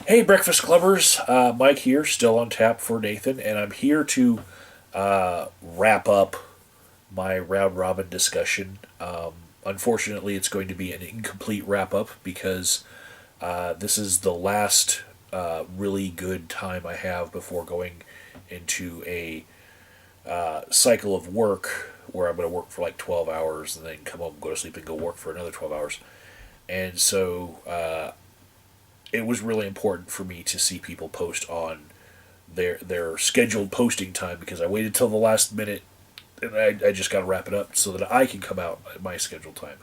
Hey, Breakfast Clubbers. Mike here, still on tap for Nathan, and I'm here to wrap up my round robin discussion. Unfortunately, it's going to be an incomplete wrap up because this is the last really good time I have before going into a cycle of work where I'm going to work for like 12 hours and then come home, go to sleep, and go work for another 12 hours. And so it was really important for me to see people post on their scheduled posting time because I waited till the last minute and I just got to wrap it up so that I can come out at my scheduled time.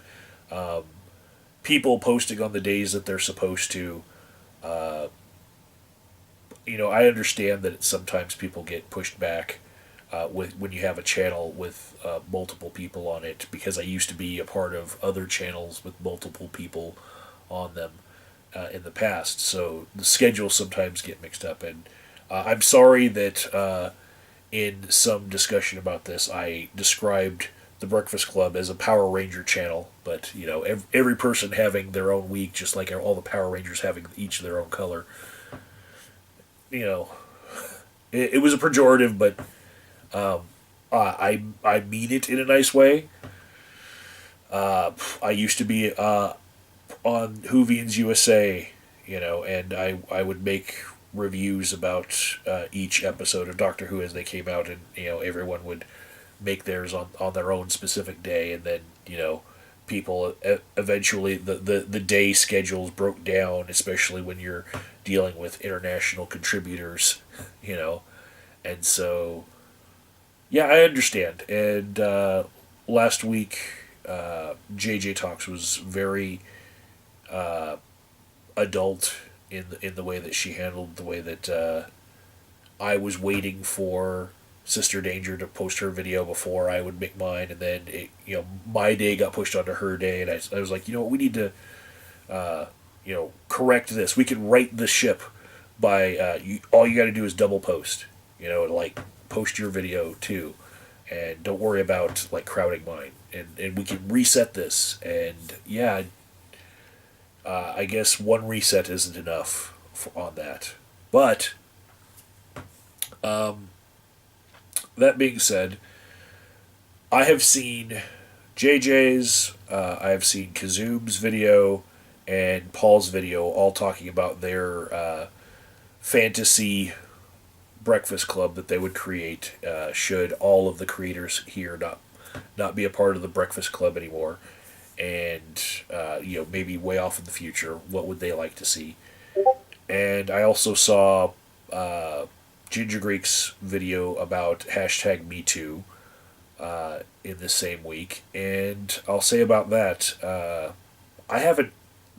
People posting on the days that they're supposed to, I understand that sometimes people get pushed back with when you have a channel with multiple people on it because I used to be a part of other channels with multiple people on them in the past. So the schedules sometimes get mixed up, and I'm sorry that in some discussion about this, I described the Breakfast Club as a Power Ranger channel. But every person having their own week, just like all the Power Rangers having each their own color. You know, it was a pejorative, but I mean it in a nice way. I used to be on Whovians USA, and I would make reviews about each episode of Doctor Who as they came out, and everyone would make theirs on their own specific day, and then people eventually the day schedules broke down, especially when you're dealing with international contributors, and so yeah, I understand. And last week, JJ Talks was very adult in the way that she handled the way that I was waiting for Sister Danger to post her video before I would make mine, and then my day got pushed onto her day, and I was like, we need to correct this. We can right the ship by all you got to do is double post, like post your video too, and don't worry about like crowding mine, and we can reset this, and yeah, I guess one reset isn't enough on that. But that being said, I have seen JJ's, I have seen Kazoom's video, and Paul's video, all talking about their fantasy breakfast club that they would create should all of the creators here not be a part of the breakfast club anymore, and maybe way off in the future, what would they like to see? And I also saw Ginger Greek's video about hashtag MeToo in the same week, and I'll say about that, I haven't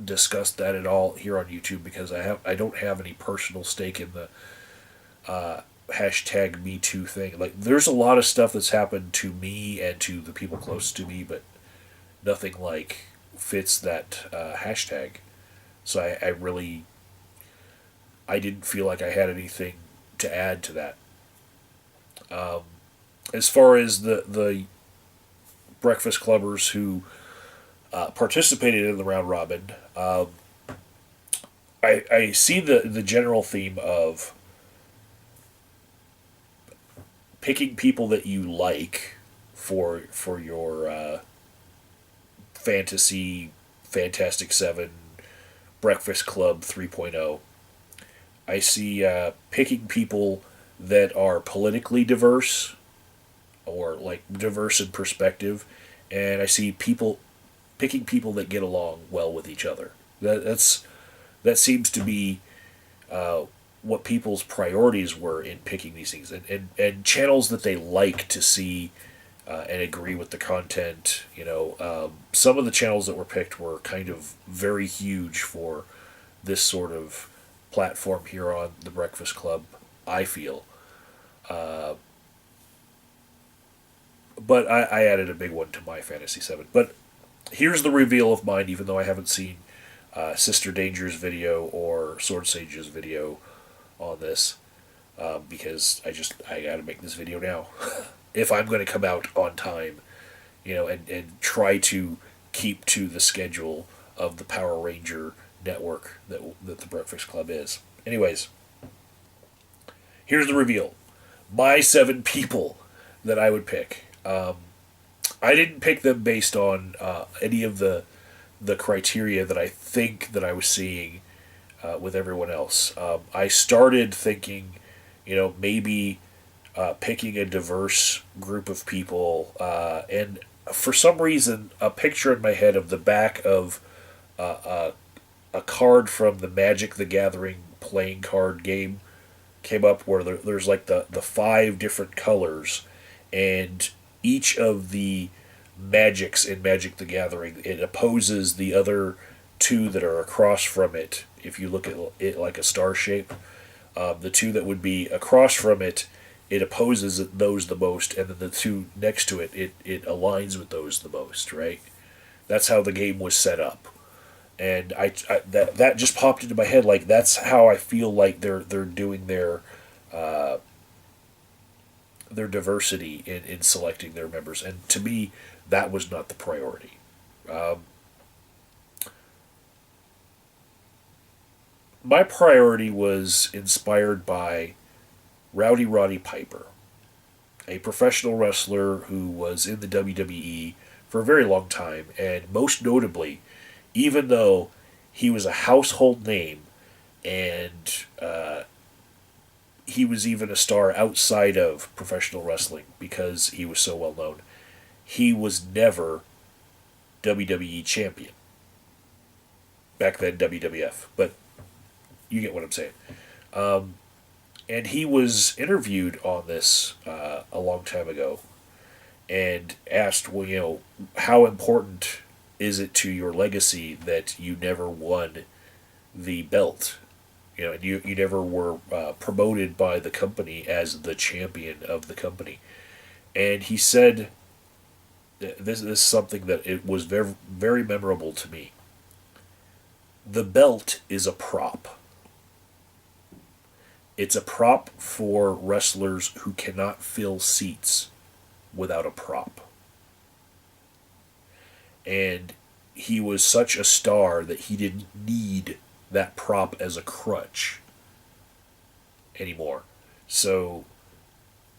discussed that at all here on YouTube because I don't have any personal stake in the hashtag MeToo thing. Like, there's a lot of stuff that's happened to me and to the people close to me, but nothing like fits that hashtag. So I really I didn't feel like I had anything to add to that. As far as the breakfast clubbers who participated in the round robin, I see the general theme of picking people that you like for your fantasy Fantastic Seven Breakfast Club 3.0. I see picking people that are politically diverse or like diverse in perspective, and I see people picking people that get along well with each other. That seems to be what people's priorities were in picking these things, and channels that they like to see and agree with the content. Some of the channels that were picked were kind of very huge for this sort of platform here on the Breakfast Club, I feel. But I added a big one to my Fantasy 7. But here's the reveal of mine, even though I haven't seen Sister Danger's video or Sword Sage's video on this, because I got to make this video now. If I'm going to come out on time, and try to keep to the schedule of the Power Ranger network that the Breakfast Club is. Anyways, here's the reveal. My 7 people that I would pick. I didn't pick them based on any of the criteria that I think that I was seeing with everyone else. I started thinking, maybe picking a diverse group of people, and for some reason, a picture in my head of the back of a card from the Magic the Gathering playing card game came up where there's like the 5 different colors, and each of the magics in Magic the Gathering, it opposes the other 2 that are across from it. If you look at it like a star shape, the 2 that would be across from it, it opposes those the most, and then the 2 next to it, it aligns with those the most, right? That's how the game was set up. And that just popped into my head, like that's how I feel like they're doing their diversity in selecting their members. And to me, that was not the priority. My priority was inspired by Rowdy Roddy Piper, a professional wrestler who was in the WWE for a very long time, and most notably, even though he was a household name and he was even a star outside of professional wrestling because he was so well known, he was never WWE champion. Back then, WWF, but you get what I'm saying. And he was interviewed on this a long time ago and asked, well, how important is it to your legacy that you never won the belt? And you never were promoted by the company as the champion of the company. And he said, this is something that it was very, very memorable to me. The belt is a prop. It's a prop for wrestlers who cannot fill seats without a prop. And he was such a star that he didn't need that prop as a crutch anymore. So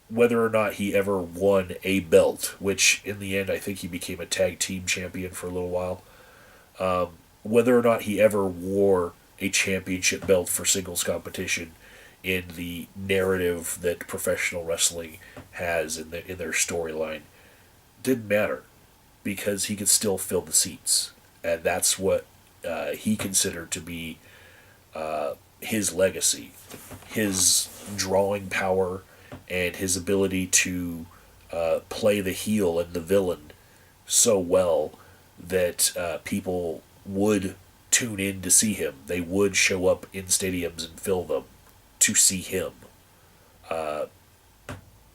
whether or not he ever won a belt, which in the end I think he became a tag team champion for a little while, whether or not he ever wore a championship belt for singles competition in the narrative that professional wrestling has in their storyline, didn't matter, because he could still fill the seats. And that's what he considered to be his legacy. His drawing power and his ability to play the heel and the villain so well that people would tune in to see him. They would show up in stadiums and fill them to see him.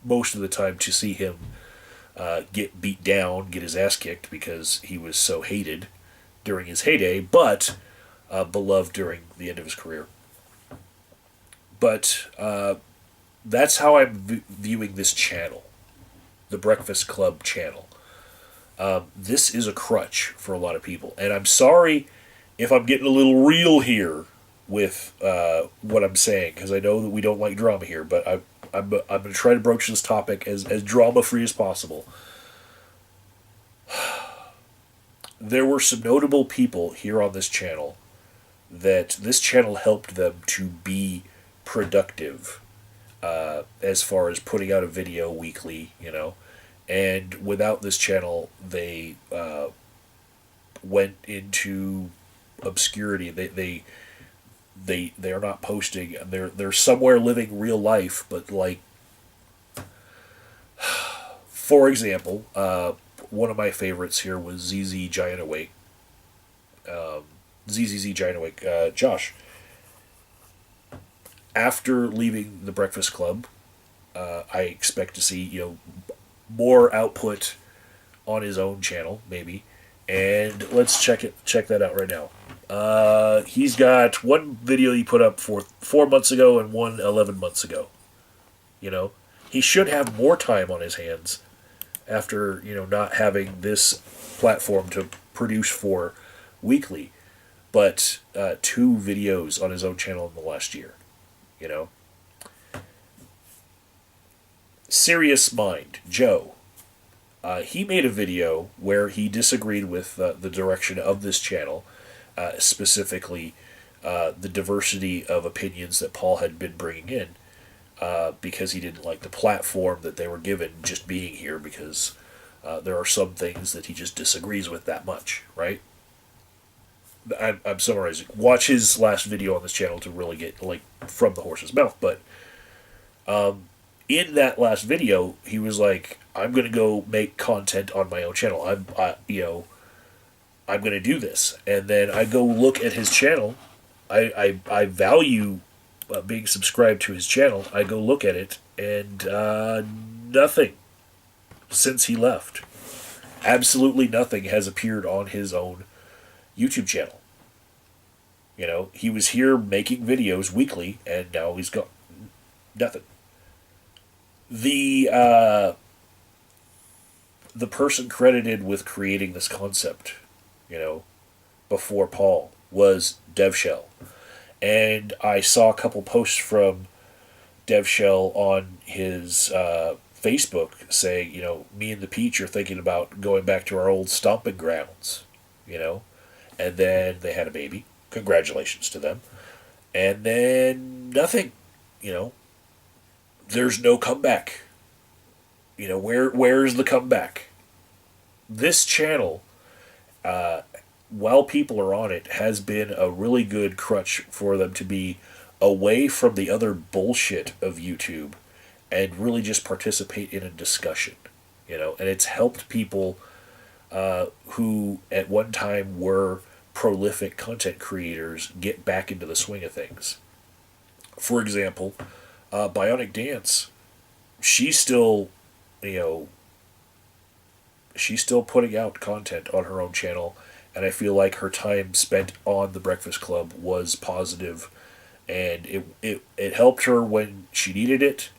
Most of the time to see him get beat down, get his ass kicked because he was so hated during his heyday, but beloved during the end of his career. But that's how I'm viewing this channel, the Breakfast Club channel. This is a crutch for a lot of people, and I'm sorry if I'm getting a little real here with what I'm saying, because I know that we don't like drama here, but I'm going to try to broach this topic as drama-free as possible. There were some notable people here on this channel that this channel helped them to be productive as far as putting out a video weekly, and without this channel, they went into obscurity. They are not posting. They're somewhere living real life, but like, for example, one of my favorites here was ZZ Giant Awake. ZZZ Giant Awake. Josh, after leaving the Breakfast Club, I expect to see more output on his own channel, maybe. And let's check that out right now. He's got one video he put up 4 months ago and one 11 months ago. He should have more time on his hands after not having this platform to produce for weekly. but 2 videos on his own channel in the last year. You know, Serious Mind Joe. He made a video where he disagreed with the direction of this channel, specifically the diversity of opinions that Paul had been bringing in, because he didn't like the platform that they were given just being here, because there are some things that he just disagrees with that much, right? I'm summarizing. Watch his last video on this channel to really get like from the horse's mouth. But in that last video, he was like, "I'm gonna go make content on my own channel. I'm gonna do this." And then I go look at his channel. I value being subscribed to his channel. I go look at it, and nothing since he left. Absolutely nothing has appeared on his own YouTube channel. You know, he was here making videos weekly, and now he's got nothing. The person credited with creating this concept, you know, before Paul was DevShell, and I saw a couple posts from DevShell on his Facebook saying, you know, me and the Peach are thinking about going back to our old stomping grounds, you know, and then they had a baby. Congratulations to them. And then nothing, you know. There's no comeback. You know, where's the comeback? This channel, while people are on it, has been a really good crutch for them to be away from the other bullshit of YouTube and really just participate in a discussion, you know. And it's helped people who at one time were prolific content creators get back into the swing of things. For example, Bionic Dance, she's still, you know, she's still putting out content on her own channel, and I feel like her time spent on the Breakfast Club was positive, and it helped her when she needed it,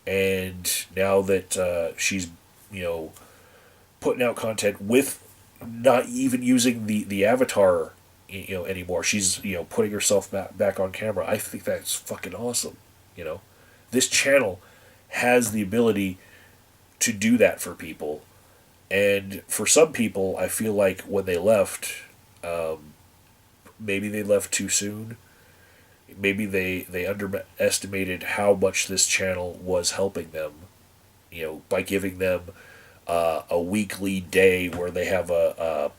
and now that she's, you know, putting out content with not even using the avatar, you know, anymore. She's, you know, putting herself back on camera. I think that's fucking awesome. You know, this channel has the ability to do that for people, and for some people, I feel like when they left, maybe they left too soon. Maybe they underestimated how much this channel was helping them, you know, by giving them a weekly day where they have a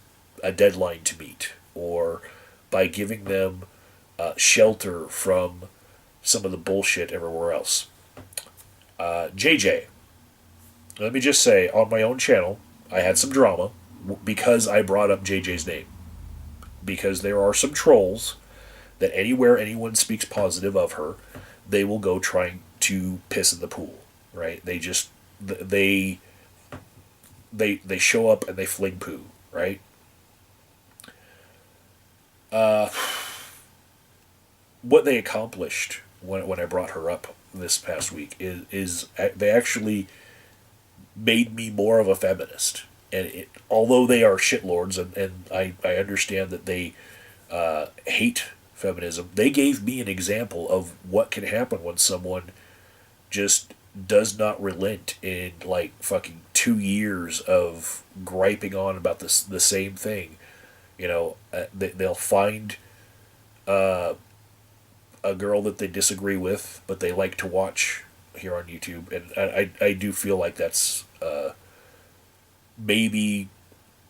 deadline to meet, or by giving them shelter from some of the bullshit everywhere else. JJ, let me just say, on my own channel, I had some drama because I brought up JJ's name. Because there are some trolls that anywhere anyone speaks positive of her, they will go trying to piss in the pool, right? They just, they show up and they fling poo, right? What they accomplished when I brought her up this past week is they actually made me more of a feminist. And although they are shitlords, and I understand that they hate feminism, they gave me an example of what can happen when someone just does not relent in like fucking 2 years of griping on about the same thing. You know, they'll find a girl that they disagree with, but they like to watch here on YouTube, and I do feel like that's maybe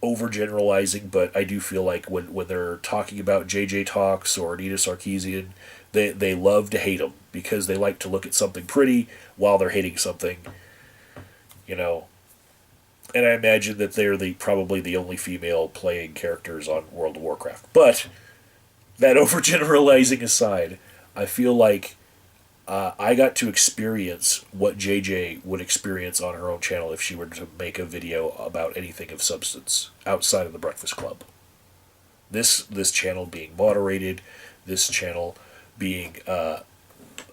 overgeneralizing, but I do feel like when they're talking about JJ Talks or Anita Sarkeesian, they love to hate them because they like to look at something pretty while they're hating something, you know. And I imagine that they're probably the only female playing characters on World of Warcraft. But that overgeneralizing aside, I feel like I got to experience what JJ would experience on her own channel if she were to make a video about anything of substance outside of the Breakfast Club. This channel being moderated, this channel being a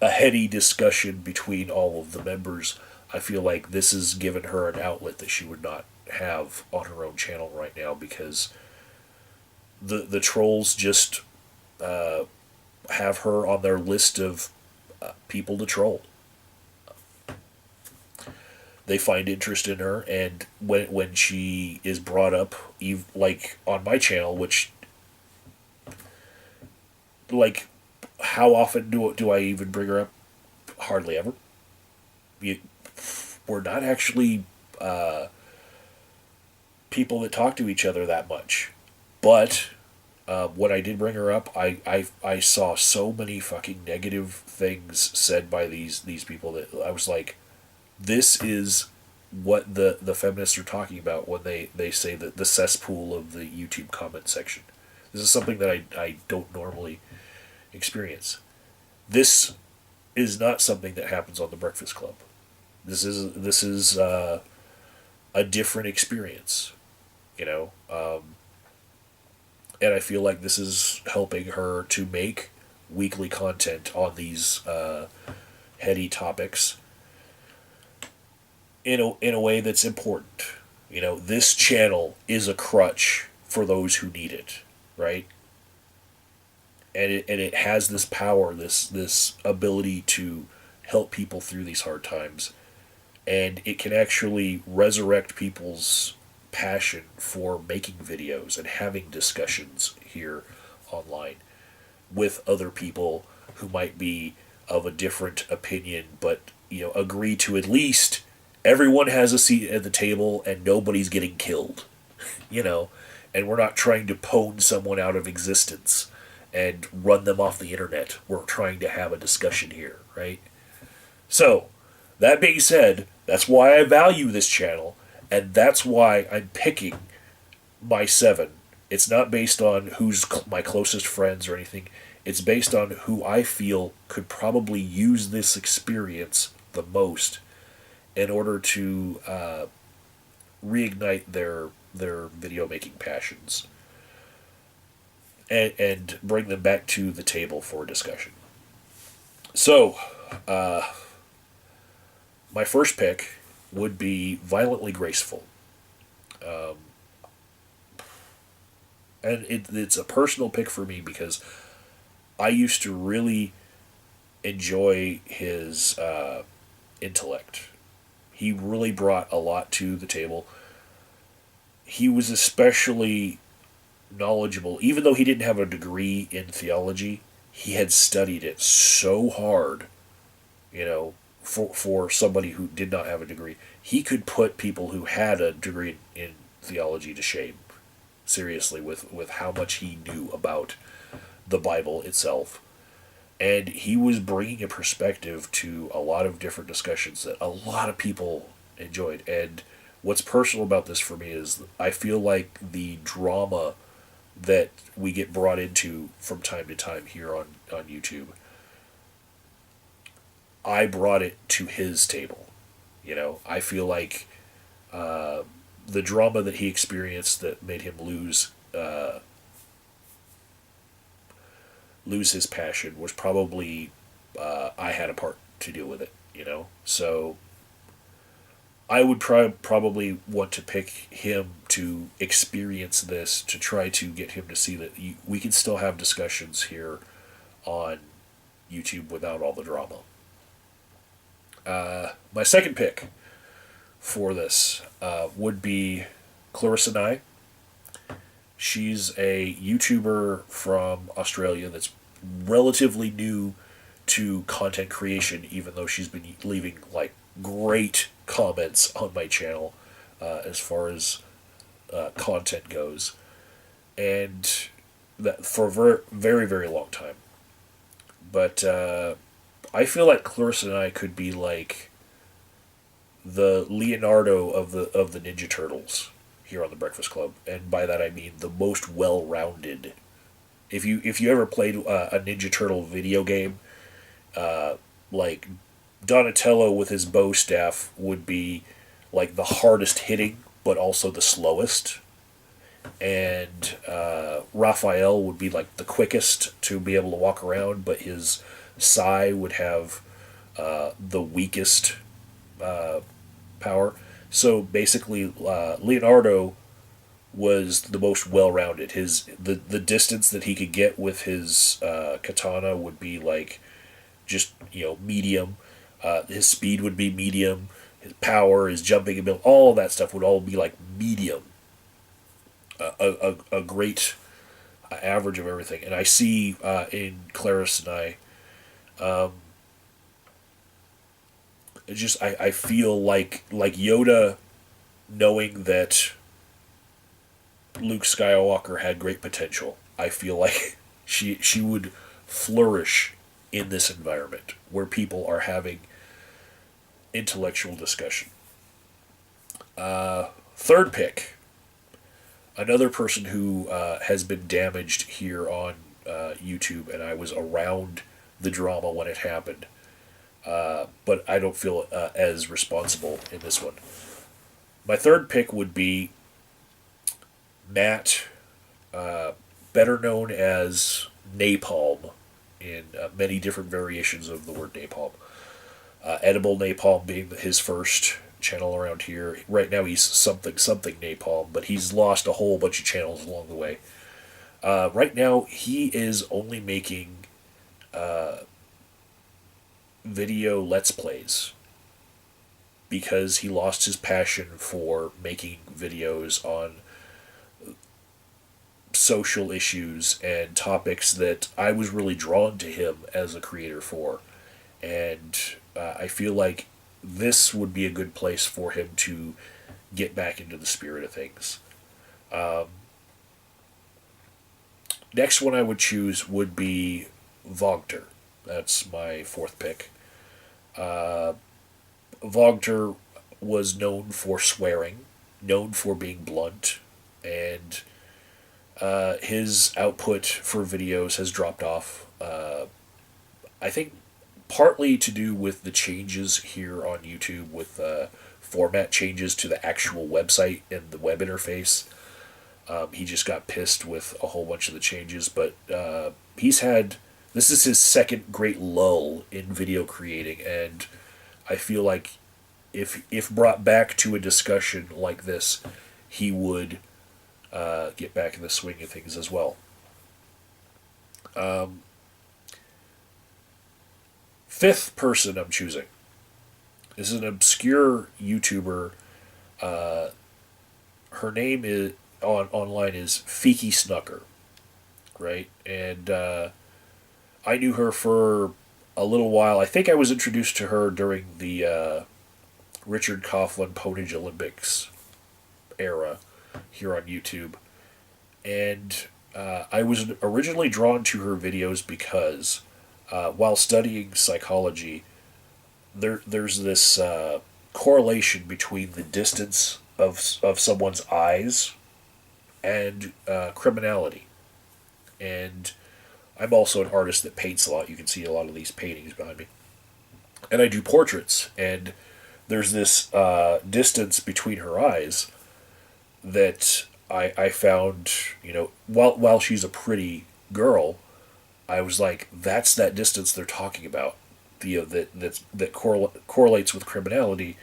heady discussion between all of the members, I feel like this has given her an outlet that she would not have on her own channel right now, because the trolls just have her on their list of people to troll. They find interest in her, and when she is brought up, like on my channel, which like how often do I even bring her up? Hardly ever. You, we're not actually people that talk to each other that much, but when I did bring her up, I saw so many fucking negative things said by these people that I was like, this is what the feminists are talking about when they say that the cesspool of the YouTube comment section. This is something that I don't normally experience. This is not something that happens on the Breakfast Club. This is a different experience, you know. And I feel like this is helping her to make weekly content on these heady topics in a way that's important. You know, this channel is a crutch for those who need it, right? And it has this power, this ability to help people through these hard times, and it can actually resurrect people's passion for making videos and having discussions here online with other people who might be of a different opinion, but agree to at least everyone has a seat at the table and nobody's getting killed, and we're not trying to pwn someone out of existence and run them off the internet. We're trying to have a discussion here, right? So, that being said, that's why I value this channel, and that's why I'm picking my 7. It's not based on who's my closest friends or anything. It's based on who I feel could probably use this experience the most in order to reignite their video making passions and bring them back to the table for discussion. So, my first pick would be Violently Graceful. And it's a personal pick for me because I used to really enjoy his intellect. He really brought a lot to the table. He was especially knowledgeable, even though he didn't have a degree in theology. He had studied it so hard, for somebody who did not have a degree. He could put people who had a degree in theology to shame, seriously, with how much he knew about the Bible itself. And he was bringing a perspective to a lot of different discussions that a lot of people enjoyed. And what's personal about this for me is I feel like the drama that we get brought into from time to time here on YouTube, I brought it to his table. I feel like the drama that he experienced that made him lose his passion was probably I had a part to deal with it. So I would probably want to pick him to experience this, to try to get him to see that we can still have discussions here on YouTube without all the drama. My second pick for this would be Clarissa Nye. She's a YouTuber from Australia that's relatively new to content creation, even though she's been leaving great comments on my channel as far as content goes, and that for a very, very, very long time. But I feel like Clarissa Nye could be like the Leonardo of the Ninja Turtles here on the Breakfast Club, and by that I mean the most well-rounded. If you ever played a Ninja Turtle video game, like Donatello with his bow staff would be like the hardest hitting, but also the slowest, and Raphael would be like the quickest to be able to walk around, but his sai would have the weakest power. So basically, Leonardo was the most well-rounded. The distance that he could get with his katana would be like just medium. His speed would be medium. His power, his jumping ability, all of that stuff would all be like medium. A great average of everything. And I see in Claris and I feel like Yoda knowing that Luke Skywalker had great potential. I feel like she would flourish in this environment where people are having intellectual discussion. Third pick, another person who has been damaged here on YouTube, and I was around the drama when it happened, but I don't feel as responsible in this one. My third pick would be Matt, better known as Napalm in many different variations of the word napalm. Edible Napalm being his first channel around here. Right now he's something Napalm, but he's lost a whole bunch of channels along the way. Right now he is only making video Let's Plays because he lost his passion for making videos on social issues and topics that I was really drawn to him as a creator for. And I feel like this would be a good place for him to get back into the spirit of things. Next one I would choose would be Vogter. That's my fourth pick. Vogter was known for swearing, known for being blunt, and his output for videos has dropped off. I think partly to do with the changes here on YouTube with format changes to the actual website and the web interface. He just got pissed with a whole bunch of the changes, but this is his second great lull in video creating, and I feel like if brought back to a discussion like this, he would get back in the swing of things as well. Fifth person I'm choosing is an obscure YouTuber. Her name is online is Fiki Snucker, right? And I knew her for a little while. I think I was introduced to her during the Richard Coughlin Ponage Olympics era here on YouTube. And I was originally drawn to her videos because while studying psychology, there's this correlation between the distance of someone's eyes and criminality. And I'm also an artist that paints a lot. You can see a lot of these paintings behind me. And I do portraits, and there's this distance between her eyes that I found, while she's a pretty girl, I was like, that's that distance they're talking about, that correlates with criminality,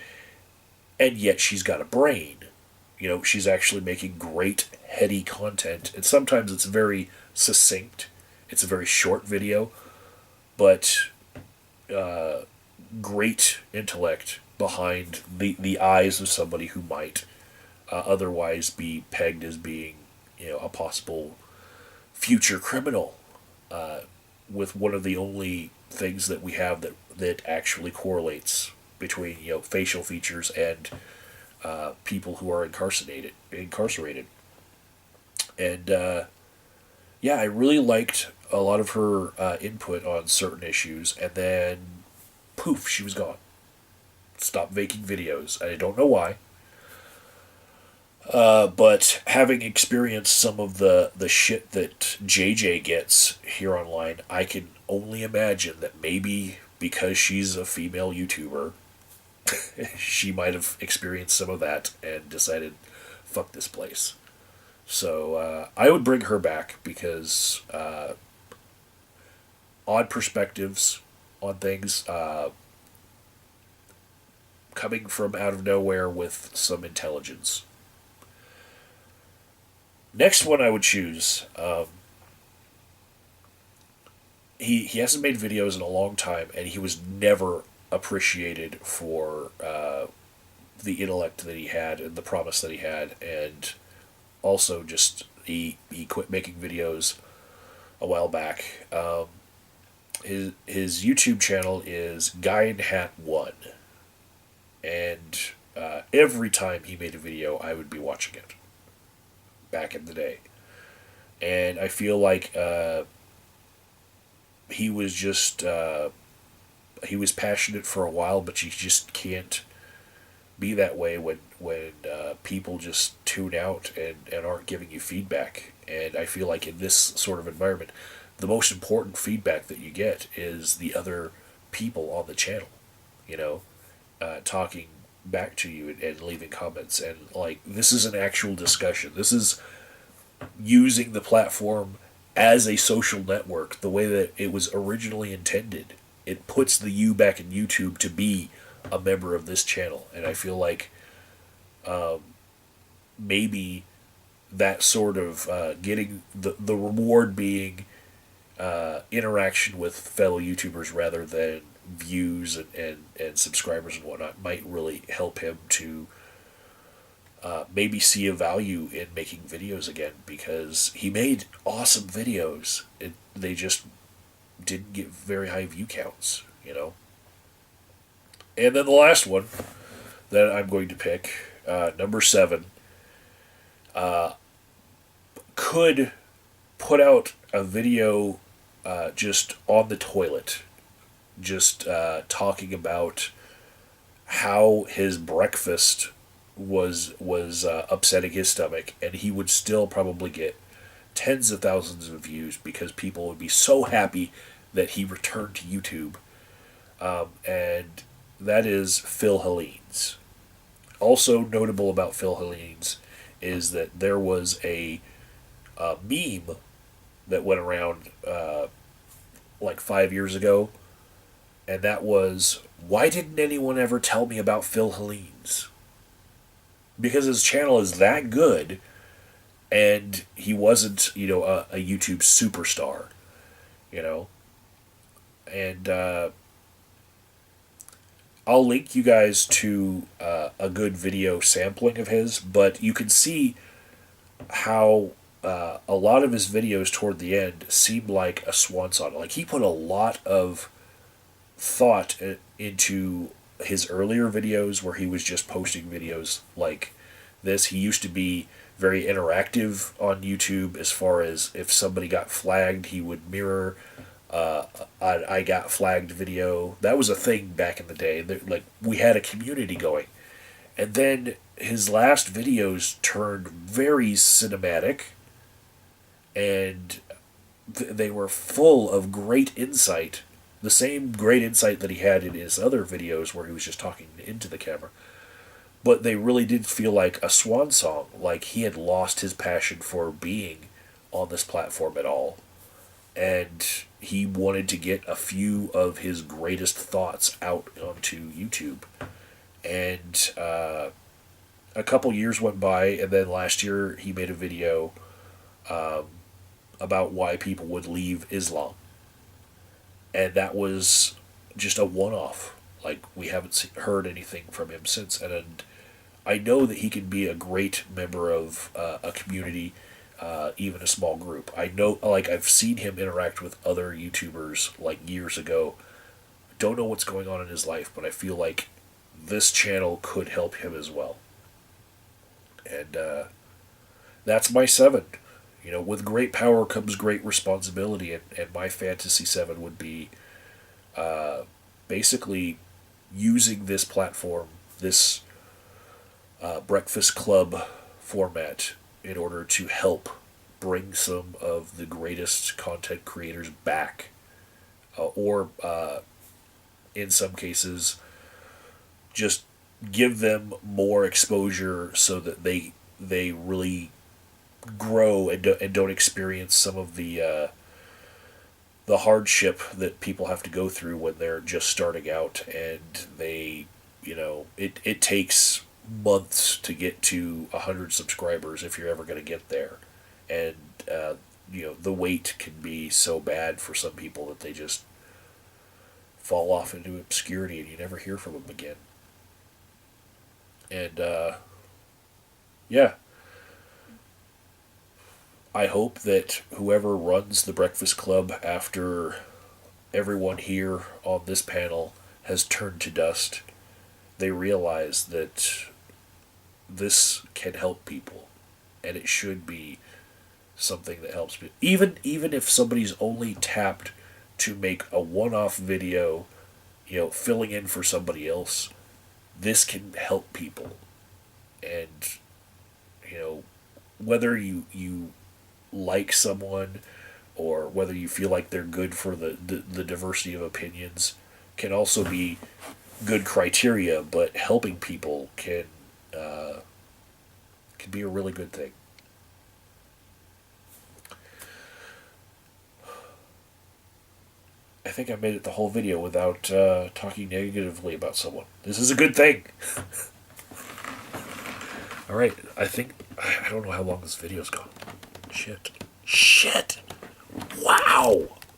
and yet she's got a brain. She's actually making great, heady content, and sometimes it's very succinct. It's a very short video, but great intellect behind the eyes of somebody who might otherwise be pegged as being, a possible future criminal, with one of the only things that we have that actually correlates between facial features and people who are incarcerated. And yeah, I really liked a lot of her input on certain issues, and then poof, she was gone. Stopped making videos. I don't know why. But having experienced some of the shit that JJ gets here online, I can only imagine that maybe because she's a female YouTuber, she might have experienced some of that and decided, fuck this place. So I would bring her back because odd perspectives on things, coming from out of nowhere with some intelligence. Next one I would choose. He hasn't made videos in a long time, and he was never appreciated for the intellect that he had and the promise that he had, and also just he quit making videos a while back. His YouTube channel is Guy in Hat One, and every time he made a video, I would be watching it back in the day, and I feel like he was just he was passionate for a while, but you just can't be that way when people just tune out and aren't giving you feedback. And I feel like in this sort of environment, the most important feedback that you get is the other people on the channel, you know, talking back to you and leaving comments. And like, this is an actual discussion. This is using the platform as a social network the way that it was originally intended. It puts the you back in YouTube to be a member of this channel. And I feel like maybe that sort of getting the reward being interaction with fellow YouTubers rather than views and subscribers and whatnot might really help him to maybe see a value in making videos again, because he made awesome videos. They just didn't get very high view counts, you know? And then the last one that I'm going to pick, number 7, could put out a video just on the toilet, just talking about how his breakfast was upsetting his stomach, and he would still probably get tens of thousands of views because people would be so happy that he returned to YouTube. And that is Phil Hellenes. Also notable about Phil Hellenes is that there was a meme that went around like 5 years ago, and that was, why didn't anyone ever tell me about Phil Hellenes? Because his channel is that good, and he wasn't, a YouTube superstar, you know. And I'll link you guys to a good video sampling of his, but you can see how a lot of his videos toward the end seemed like a swan song. Like, he put a lot of thought into his earlier videos where he was just posting videos like this. He used to be very interactive on YouTube as far as if somebody got flagged, he would mirror I got flagged video. That was a thing back in the day. Like, we had a community going. And then his last videos turned very cinematic, and they were full of great insight. The same great insight that he had in his other videos where he was just talking into the camera. But they really did feel like a swan song, like he had lost his passion for being on this platform at all. And he wanted to get a few of his greatest thoughts out onto YouTube. And a couple years went by, and then last year he made a video about why people would leave Islam. And that was just a one-off. Like, we haven't heard anything from him since. And I know that he can be a great member of a community, even a small group. I know, like, I've seen him interact with other YouTubers, like, years ago. Don't know what's going on in his life, but I feel like this channel could help him as well. And that's my 7. With great power comes great responsibility, and my fantasy 7 would be basically using this platform, this Breakfast Club format, in order to help bring some of the greatest content creators back, or in some cases, just give them more exposure so that they really grow and don't experience some of the hardship that people have to go through when they're just starting out, and it takes months to get to 100 subscribers if you're ever going to get there. and the weight can be so bad for some people that they just fall off into obscurity and you never hear from them again. And yeah, I hope that whoever runs the Breakfast Club after everyone here on this panel has turned to dust, they realize that this can help people, and it should be something that helps people. Even if somebody's only tapped to make a one-off video, filling in for somebody else, this can help people. And whether you like someone or whether you feel like they're good for the diversity of opinions can also be good criteria, but helping people can be a really good thing. I think I made it the whole video without talking negatively about someone. This is a good thing. All right, I don't know how long this video's gone. Shit. Wow.